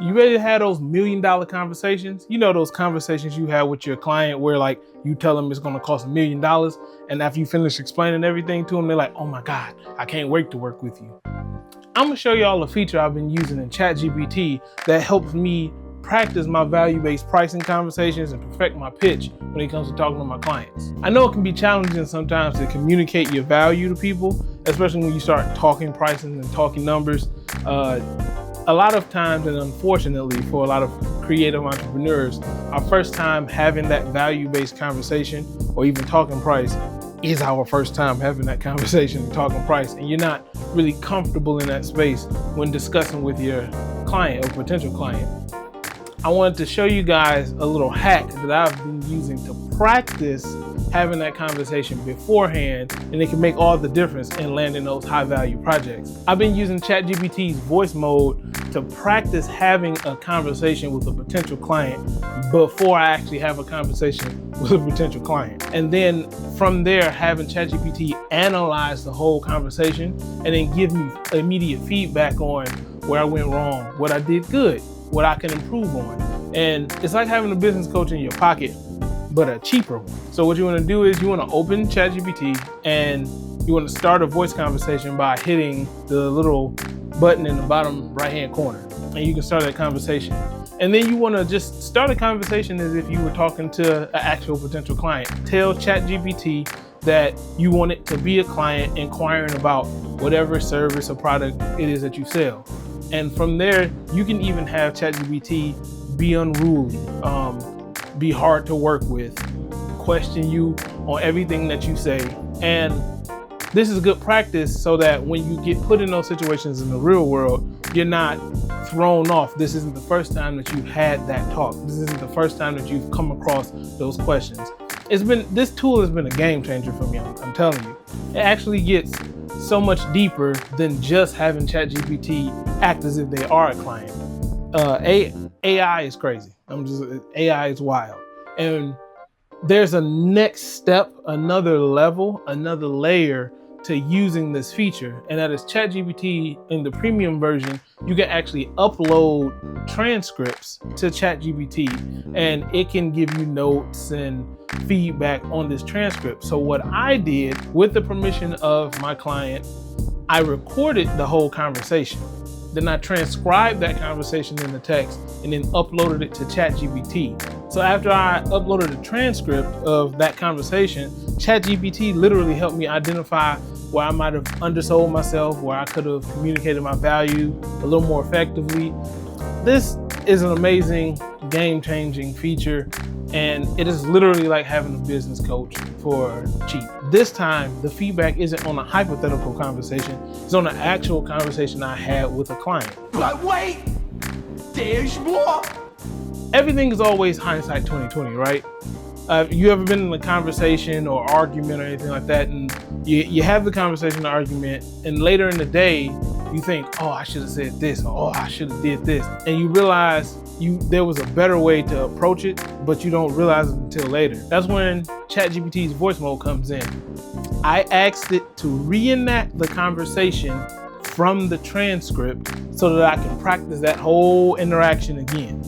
You ready to have those $1 million conversations? You know, those conversations you have with your client where like you tell them it's going to cost $1 million. And after you finish explaining everything to them, they're like, oh my God, I can't wait to work with you. I'm gonna show y'all a feature I've been using in ChatGPT that helps me practice my value-based pricing conversations and perfect my pitch when it comes to talking to my clients. I know it can be challenging sometimes to communicate your value to people, especially when you start talking pricing and talking numbers. A lot of times, and unfortunately for a lot of creative entrepreneurs, our first time having that value-based conversation or even talking price is our first time having that conversation and talking price, and you're not really comfortable in that space when discussing with your client or potential client. I wanted to show you guys a little hack that I've been using to practice having that conversation beforehand, and it can make all the difference in landing those high value projects. I've been using ChatGPT's voice mode to practice having a conversation with a potential client before I actually have a conversation with a potential client. And then from there, having ChatGPT analyze the whole conversation and then give me immediate feedback on where I went wrong, what I did good, what I can improve on. And it's like having a business coach in your pocket, but a cheaper one. So what you want to do is you want to open ChatGPT and you want to start a voice conversation by hitting the little button in the bottom right-hand corner, and you can start that conversation. And then you want to just start a conversation as if you were talking to an actual potential client. Tell ChatGPT that you want it to be a client inquiring about whatever service or product it is that you sell. And from there, you can even have ChatGPT be unruly, be hard to work with, question you on everything that you say. And this is good practice so that when you get put in those situations in the real world, you're not thrown off. This isn't the first time that you've had that talk. This isn't the first time that you've come across those questions. This tool has been a game changer for me, I'm telling you. It actually gets so much deeper than just having ChatGPT act as if they are a client. AI is crazy. AI is wild. And there's a next step, another level, another layer to using this feature, and that is ChatGPT. In the premium version, you can actually upload transcripts to ChatGPT, and it can give you notes and feedback on this transcript. So what I did, with the permission of my client, I recorded the whole conversation. Then I transcribed that conversation in the text and then uploaded it to ChatGPT. So after I uploaded a transcript of that conversation, ChatGPT literally helped me identify where I might have undersold myself, where I could have communicated my value a little more effectively. This is an amazing, game-changing feature, and it is literally like having a business coach for cheap. This time, the feedback isn't on a hypothetical conversation, it's on an actual conversation I had with a client. But wait, there's more. Everything is always hindsight 2020, right? You ever been in a conversation or argument or anything like that, and you have the conversation or argument, and later in the day, you think, oh, I should have said this, or oh, I should have did this. And you realize there was a better way to approach it, but you don't realize it until later. That's when ChatGPT's voice mode comes in. I asked it to reenact the conversation from the transcript so that I can practice that whole interaction again.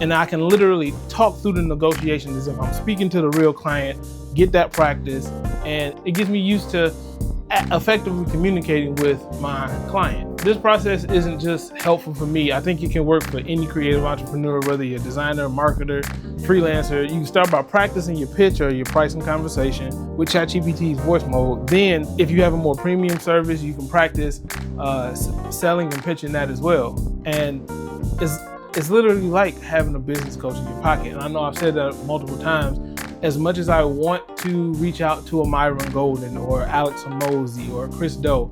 And I can literally talk through the negotiations as if I'm speaking to the real client, get that practice, and it gets me used to effectively communicating with my client. This process isn't just helpful for me. I think it can work for any creative entrepreneur, whether you're a designer, marketer, freelancer. You can start by practicing your pitch or your pricing conversation with ChatGPT's voice mode. Then, if you have a more premium service, you can practice selling and pitching that as well. And it's literally like having a business coach in your pocket. And I know I've said that multiple times. As much as I want to reach out to a Myron Golden or Alex Hormozy or Chris Doe,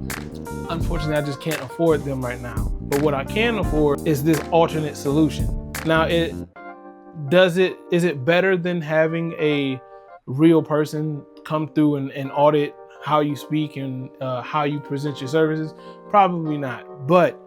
unfortunately, I just can't afford them right now. But what I can afford is this alternate solution. Now, is it better than having a real person come through and audit how you speak and how you present your services? Probably not. But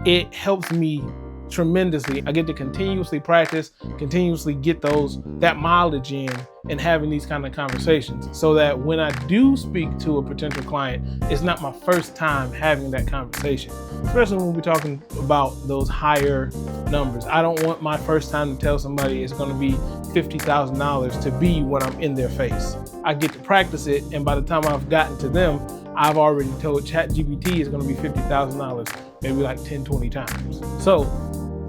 it helps me tremendously. I get to continuously practice, continuously get that mileage in and having these kind of conversations, so that when I do speak to a potential client, it's not my first time having that conversation, especially when we're talking about those higher numbers. I don't want my first time to tell somebody it's going to be $50,000 to be when I'm in their face. I get to practice it, and by the time I've gotten to them, I've already told ChatGPT it's going to be $50,000 maybe like 10, 20 times. So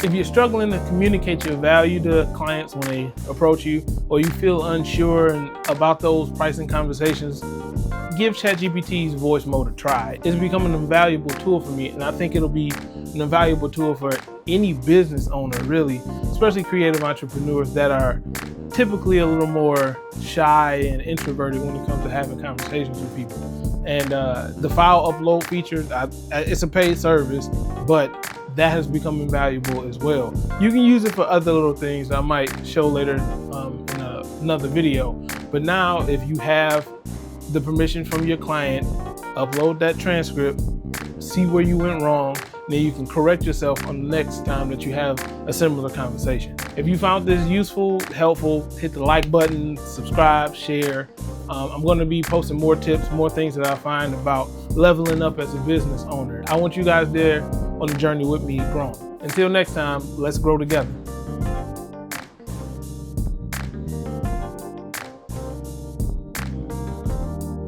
if you're struggling to communicate your value to clients when they approach you, or you feel unsure about those pricing conversations, give ChatGPT's voice mode a try. It's becoming an invaluable tool for me, and I think it'll be an invaluable tool for any business owner, really, especially creative entrepreneurs that are typically a little more shy and introverted when it comes to having conversations with people. And the file upload feature, it's a paid service, but that has become invaluable as well. You can use it for other little things I might show later in another video. But now, if you have the permission from your client, upload that transcript, see where you went wrong, and then you can correct yourself on the next time that you have a similar conversation. If you found this useful, helpful, hit the like button, subscribe, share. I'm going to be posting more tips, more things that I find about leveling up as a business owner. I want you guys there on the journey with me growing. Until next time, let's grow together.